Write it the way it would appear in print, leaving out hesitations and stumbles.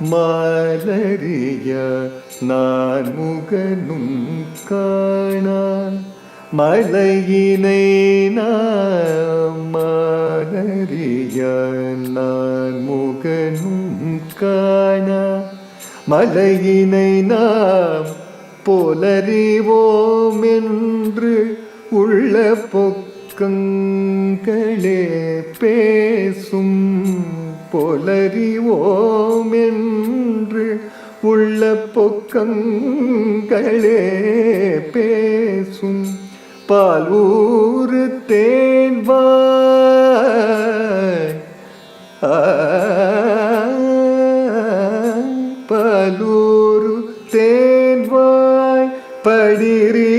மாலறிய நான் முகனும் காணா மலையினை நாம் மாலறிய நான் முகனும் காணா மலையினை நாம் போலறிவோம் என்று உள்ள பொக்கங்களே பேசும் போலறிவோம் என்று உள்ள பொக்கங்களே பேசும் பாலூரு தேன்வாய் பாலூரு தேன்வாய் படிரி